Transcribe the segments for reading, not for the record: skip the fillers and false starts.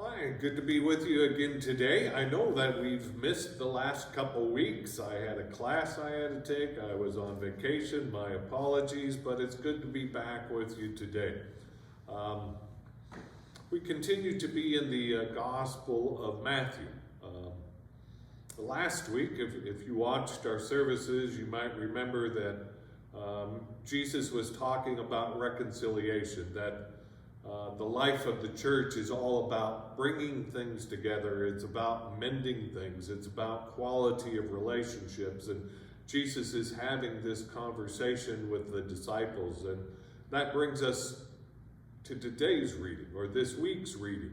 Hi, good to be with you again today. I know that we've missed the last couple weeks. I had a class I had to take. I was on vacation. My apologies, but it's good to be back with you today. We continue to be in the Gospel of Matthew. Last week, if you watched our services, you might remember that Jesus was talking about reconciliation, that the life of the church is all about bringing things together. It's about mending things. It's about quality of relationships. And Jesus is having this conversation with the disciples. And that brings us to today's reading, or this week's reading.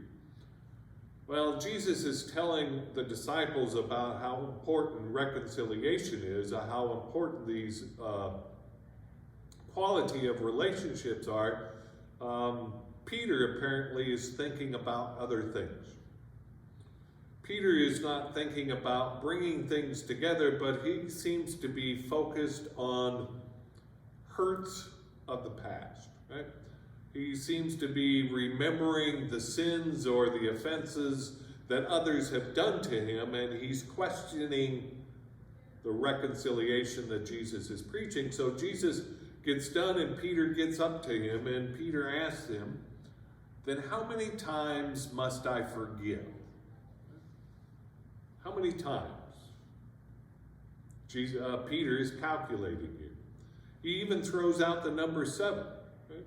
Well, Jesus is telling the disciples about how important reconciliation is, how important these quality of relationships are. Peter apparently is thinking about other things. Peter is not thinking about bringing things together, but he seems to be focused on hurts of the past, right? He seems to be remembering the sins or the offenses that others have done to him, and he's questioning the reconciliation that Jesus is preaching. So Jesus gets done, and Peter gets up to him, and Peter asks him, then how many times must I forgive? How many times? Peter is calculating here. He even throws out the number 7, right?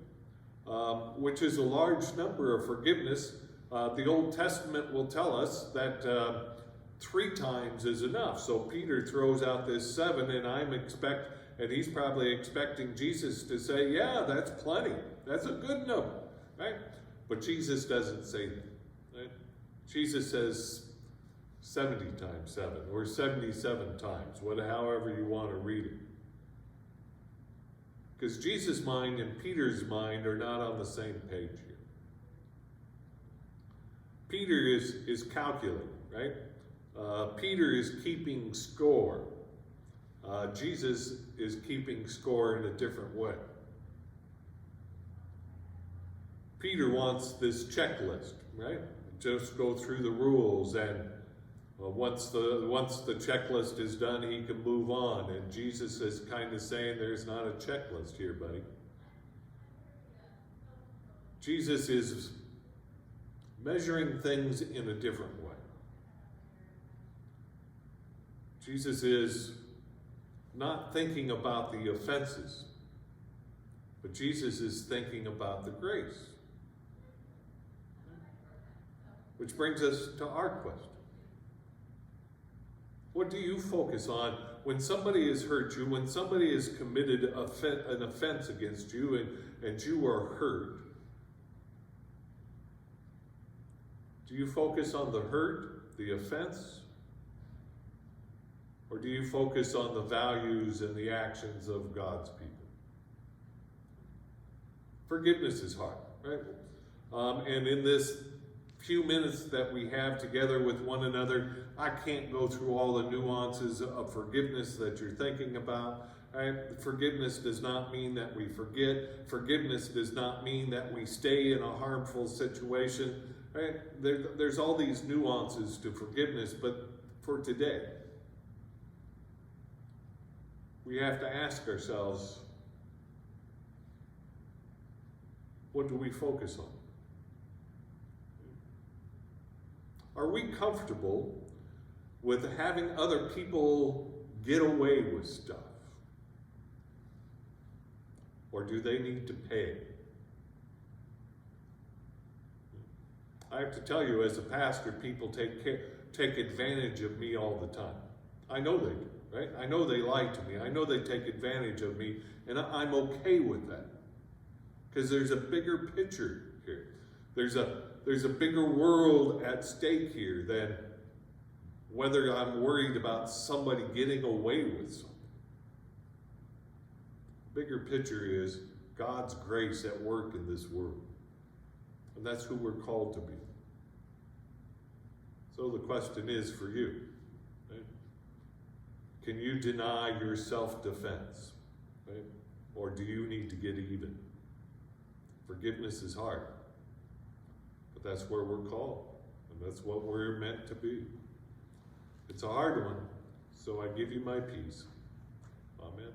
Which is a large number of forgiveness. The Old Testament will tell us that 3 times is enough. So Peter throws out this 7, and he's probably expecting Jesus to say, yeah, that's plenty. That's a good number, right? But Jesus doesn't say that, right? Jesus says 70 times 7 or 77 times, however you want to read it. Because Jesus' mind and Peter's mind are not on the same page here. Peter is calculating, right? Peter is keeping score. Jesus is keeping score in a different way. Peter wants this checklist, right? Just go through the rules, and once the checklist is done, he can move on. And Jesus is kind of saying, there's not a checklist here, buddy. Jesus is measuring things in a different way. Jesus is not thinking about the offenses, but Jesus is thinking about the grace. Which brings us to our question. What do you focus on when somebody has hurt you, when somebody has committed an offense against you and you are hurt? Do you focus on the hurt, the offense? Or do you focus on the values and the actions of God's people? Forgiveness is hard, right? And in this few minutes that we have together with one another, I can't go through all the nuances of forgiveness that you're thinking about. Right? Forgiveness does not mean that we forget. Forgiveness does not mean that we stay in a harmful situation. Right? There's all these nuances to forgiveness, but for today, we have to ask ourselves, what do we focus on? Are we comfortable with having other people get away with stuff? Or do they need to pay? I have to tell you, as a pastor, people take advantage of me all the time. I know they do, right? I know they lie to me. I know they take advantage of me, and I'm okay with that. Because there's a bigger picture here. There's a bigger world at stake here than whether I'm worried about somebody getting away with something. The bigger picture is God's grace at work in this world. And that's who we're called to be. So the question is for you, right? Can you deny your self-defense? Right? Or do you need to get even? Forgiveness is hard. But that's where we're called. And that's what we're meant to be. It's a hard one, so I give you my peace. Amen.